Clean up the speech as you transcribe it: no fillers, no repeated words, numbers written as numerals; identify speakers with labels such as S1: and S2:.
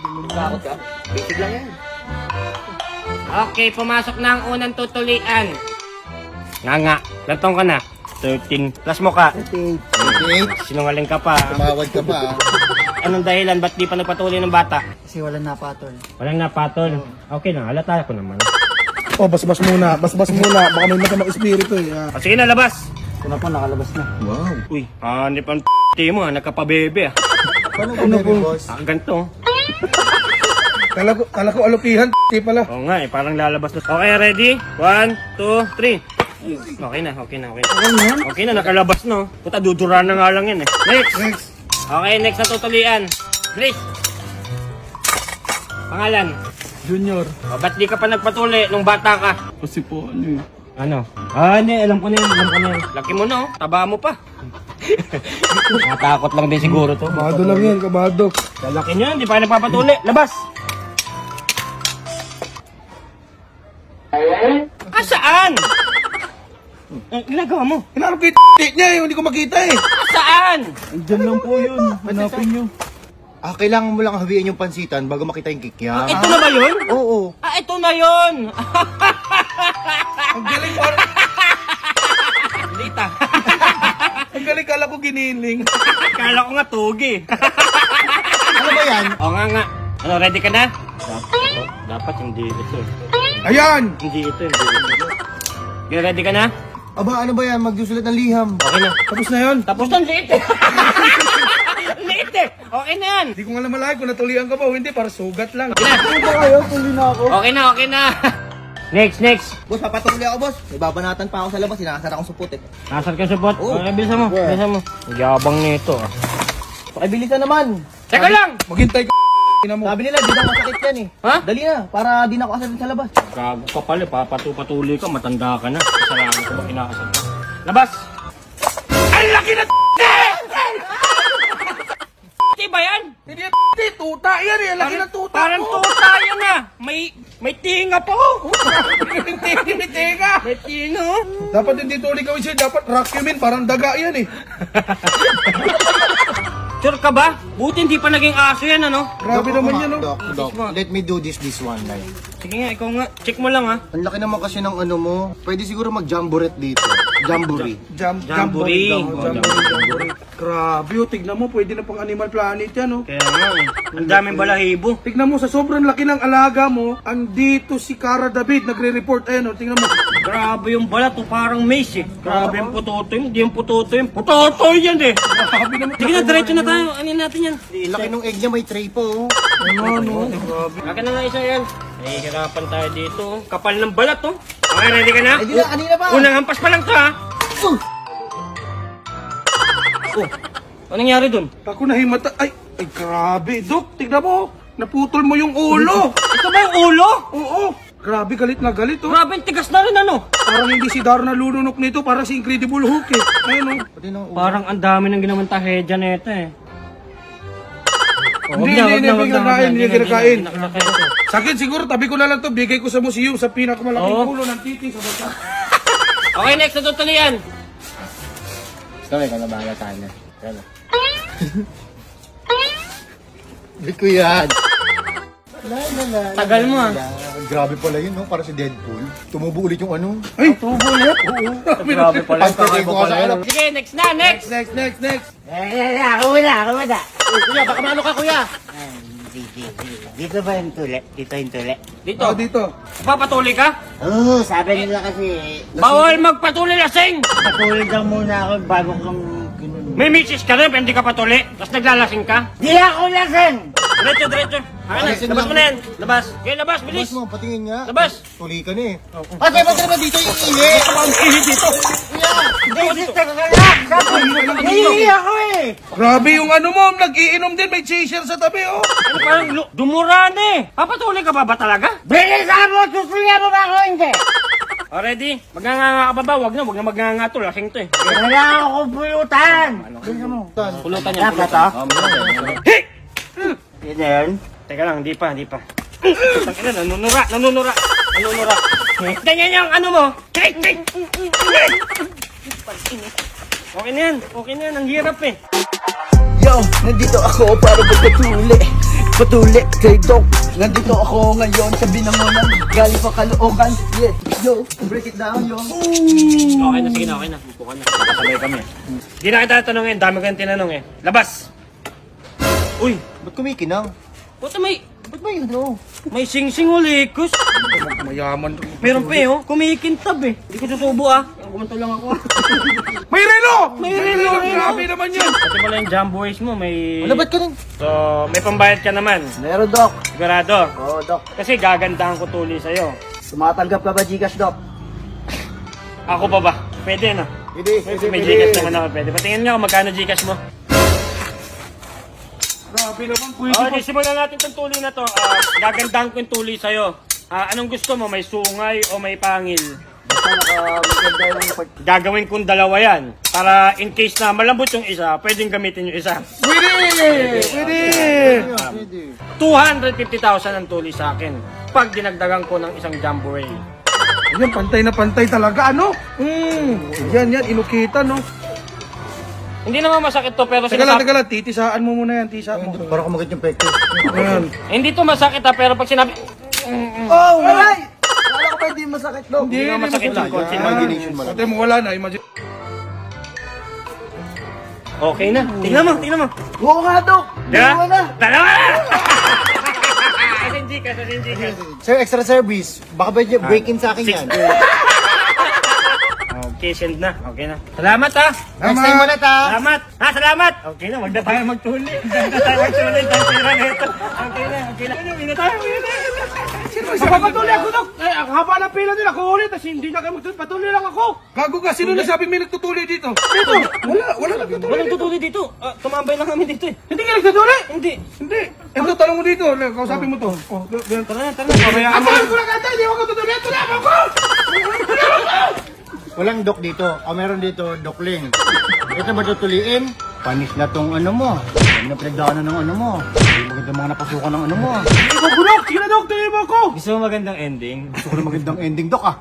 S1: Takot ka? Basic lang yan.
S2: Okay, pumasok na ang unang tutulian. Nga. Lantong ka na. 13. Plus mo ka.
S1: 38.
S2: Sinungaling ka pa.
S1: Tumawad ka pa.
S2: Anong dahilan? Ba't di pa nagpatuloy ng bata?
S3: Kasi walang napatol.
S2: Walang napatol. Okay na, halata ko naman.
S4: Oh, basbas muna. Basbas muna. Baka may masamang espiritu eh.
S2: O sige na, labas.
S3: Ito na po, nakalabas na.
S1: Wow.
S2: Uy, hanip ang mo, nagkapabebe ah.
S1: Paano po, boss?
S2: Ganito.
S4: Kala ko alupihan, pala.
S2: Oo nga eh, parang lalabas na. Okay, ready? 1, 2, 3. Okay na. Okay na, nakalabas no. Puta, dudura na nga lang yan eh. Next. Okay, next na tutulian. Grace. Pangalan?
S4: Junior.
S2: O, ba't di ka pa nagpatuli nung bata ka?
S4: Kasi po, ano eh.
S2: Ano? Hindi, alam ko na yan. Laki mo no, taba mo pa. Natakot lang din siguro to.
S4: Kabado lang yan, kabado.
S2: Lalaki niya, di pa nagpapatuli. Labas! Saan? Ginagawa mo?
S4: Hinarap ko yung niya eh, hindi ko makita eh.
S2: Saan?
S4: Andyan lang po yun, hanapin nyo.
S1: Kailangan mo lang hawiin yung pansitan bago makita yung kikyam.
S2: Ito na ba yun?
S1: Oo.
S2: Ito na yun!
S4: Ang galing parang...
S2: Lita.
S4: Ang galing, kala ko giniling.
S2: Kala ko nga tugi.
S1: Ano ba yan?
S2: O nga. Ano, ready ka na? Dapat hindi ito.
S4: Ayan!
S2: Hindi ito. Ready ka na?
S1: Aba, ano ba yan? Magsusulat ng liham.
S2: Okay na.
S4: Tapos na yun.
S2: Tapos na, liit eh. Liit eh. Okay na yan.
S4: Hindi ko nga naman kung natulian ka ba o hindi, para sugat lang.
S2: Okay na. Next.
S1: Boss, papatuloy ako, boss. May babanatan pa ako sa labas. Sinakasar akong supot eh.
S2: Nasaan ka support? Bilisan mo. Yabang nito ah.
S1: Pakibilisan naman.
S2: Teka lang!
S4: Maghintay ka mo.
S1: Sabi nila, di daw masakit yan eh.
S2: Ha?
S1: Dali na, para di na ako asal sa labas.
S2: Gago ka pala, papatuloy ka, matanda ka na. Kasalanan ko ba kinakasal ka? Labas! Ang laki na Di ba yan?
S4: Hindi, tuta yan eh. Laki ng tuta
S2: Parang
S4: ko.
S2: tuta yan ah. May tinga pa oh.
S4: May teka.
S2: May tinga oh.
S4: Dapat hindi tuloy gawin siya. Dapat rakyumin. Parang daga yan eh.
S2: Sure ka ba? Buti hindi pa naging aso yan ano?
S4: Grabe naman yan oh.
S1: Doc, let me do this one night.
S2: Sige nga, ikaw nga. Check mo lang ha.
S1: Ang laki naman kasi ng ano mo. Pwede siguro mag-jamboree dito. Jamboree.
S2: Jamboree.
S4: Jamboree. Grabe oh. Tignan mo. Pwede na pang Animal Planet yan oh.
S2: Kaya nga eh. Ang daming balahibo.
S4: Tignan mo, sa sobrang laki ng alaga mo, andito si Cara David, nagre-report. Ayan o, tignan mo.
S2: Grabe yung balat oh, parang mace eh. Grabe yung putotoy. Hindi yung putotoy. Putotoy yan eh.
S4: Grabe naman.
S2: Sige na, diretso na tayo. Anin natin yan.
S1: Laki ng egg niya, may tray po.
S4: Ano, grabe.
S2: Akin na nga isa yan. Nahihirapan tayo dito. Kapal ng balat oh. Okay, ready ka na?
S1: Ay, di na, kanina pa.
S2: Unang hampas pa lang to ha. Anong nangyari dun?
S4: Ako nahimata. Ay, grabe. Dok, tignan mo. Naputol mo yung ulo.
S2: Ito ba yung ulo?
S4: Oo. Grabe, galit na galit oh.
S2: Grabe, tigas na rin ano.
S4: Parang hindi si Dar nalulunok nito, parang si Incredible Hulk eh. Ayun oh.
S2: Parang ang dami ng ginawang tahedya na ito eh.
S4: Hindi kinakain. Sa akin siguro, tabi ko na lang to. Bigay ko sa museum sa pinakamalaking ulo ng titi sa bata.
S2: Okay, next na tutulian.
S1: Gusto mo, ikaw na bahala tayo na. Yan. Hindi ko yan.
S2: Tagal mo ah.
S1: Grabe pala yun, no? Para si Deadpool. Tumubo ulit yung ano.
S4: Ay, tubo ulit.
S1: Oo.
S2: Grabe pala.
S1: Pagkakay ko nga sa alam.
S2: Sige, next na, next.
S4: Next.
S3: Ako muna.
S1: Kuya, baka maano ka, kuya?
S3: Dito ba yung tuli? Dito yung tuli?
S2: Dito.
S4: Dito.
S2: Papatuloy ka?
S3: Oo, sabi nila kasi,
S2: Bawal magpatuloy lasing.
S3: patulog lang muna ako bago kang ganun.
S2: May misis ka rin, pero hindi ka patuli. Tapos naglalasing ka.
S3: Di ako lasing!
S2: Diretso. Akin na, labas mo na yan. Labas. Okay, labas, bilis.
S1: Labas mo, patingin nga.
S2: Labas.
S1: Tuli ka na eh. Pati naman dito yung ihi.
S2: Ang ihi dito.
S3: Hindi ako eh!
S4: Grabe yung ano mo, nag-iinom din, may chaser sa tabi oh.
S2: Ano parang dumuran eh. Papatuloy ka ba talaga?
S3: Bilisan mo! Susuya mo ba ako hindi?
S2: O, ready? Magnganga ka ba ba? Wag na magnganga to. Lasing to eh.
S3: Wala ako pulutan! Bilisan mo.
S2: Pulutan yan.
S3: Dapat ah?
S2: Hey!
S3: Yun na yun?
S2: Teka lang, hindi pa. Tangina, nanunura. Ganyan yung ano mo. Okay na yan. Ang hirap eh.
S5: Yo, nandito ako para magpatuli. Patuli kay Doc. Nandito ako ngayon sa Binangonan. Galing pa Caloocan. Yeah, yo, break it down, yo.
S2: Okay na, sige na, okay na. Upo ka na. Nakasabay kami. Hindi na kita tanongin, dami ko yung tinanong eh. Labas! Uy!
S1: Ba't kumikinang?
S2: Puta may...
S1: Ba't ba yun, no?
S2: May sing-sing ulikus.
S4: Mayaman.
S2: Meron pa eh, oh. Kumikintab eh. Hindi ko susubo ah. Kumanto lang ako.
S4: May relo!
S2: May relo,
S4: Grabe naman yan.
S2: Kasi pala yung jumbo waist mo, may...
S1: Ano ba't ka rin?
S2: So, may pambayad ka naman.
S5: Meron, Doc.
S2: Sigurado.
S5: Oo, Doc.
S2: Kasi gagandahan ko tuli sa'yo.
S5: Tumatanggap ka ba Gcash, Doc?
S2: Ako pa ba? Pwede na.
S1: Pwede,
S2: May Gcash naman ako, pwede. Patingin nga kung magkano Gcash mo.
S4: Grabe naman, pwede
S2: Okay, simulan natin itong tuli na to. Gagandahan ko yung tuli sa'yo. Anong gusto mo? May sungay o may pangil?
S5: Basta maganda yung pag...
S2: Gagawin kong dalawa yan. Para in case na malambot yung isa, pwedeng gamitin yung isa.
S4: Pwede! Pwede!
S2: 250,000 ang tuli sa akin. Pag dinagdagan ko ng isang jumbo ray.
S4: Yan, pantay na pantay talaga, ano? Yan, inukita, no?
S2: Hindi naman masakit to, pero
S4: Teka lang, titisaan mo muna yan, tisa mo.
S1: Para kumagat yung pekto.
S4: Ayan.
S2: Hindi to masakit ha, pero pag sinabi...
S5: Oh, alay! Wala ko pa hindi masakit, Doc.
S2: Hindi naman masakit yung konti.
S1: Imagination mo lang.
S4: Ate mo, wala na, imagine.
S2: Okay na. Tingnan mo.
S5: Oo nga, Doc.
S2: Diba?
S5: Dalawa na.
S2: Dalawa na! Asinji ka.
S1: Sir, extra service. Baka ba break-in sa akin yan?
S2: Okay, send na. Okay na. Salamat ha!
S1: Next time ulit ha!
S2: Salamat! Salamat! Okay na, wag na tayo magtuli. Wag na tayo magtuli. Tansira na ito. Okay na. Uwi na tayo.
S4: Papatuloy ako, Dok! Ang haba ng pila nila, ako ulit, tapos hindi na kayo magtuloy, patuloy lang ako! Gago ka, sino nasabi may nagtutuloy dito? Dito! Wala nagtutuloy
S2: Walang
S4: dito!
S2: tutuli dito. Tumambay lang kami dito eh.
S4: Hindi ka nagtutuloy?
S2: Hindi.
S4: Hindi! Ito, tanong mo dito, kausapin mo to. Oh,
S2: Tara na.
S4: Ang mahal ko lang ata, hindi ako tutuloy, tulungan ko!
S1: Walang dok dito. Meron dito, dokling. Ito ba tutuliin? Panis na tong ano mo. Hindi na pinagdaanan ng ano mo. Hindi maganda mga napasukan ng ano mo.
S4: Hindi ko gulok! Sige na, Dok, tuloy mo ako!
S2: Gusto mo magandang ending?
S1: Gusto ko na magandang ending, dok ah.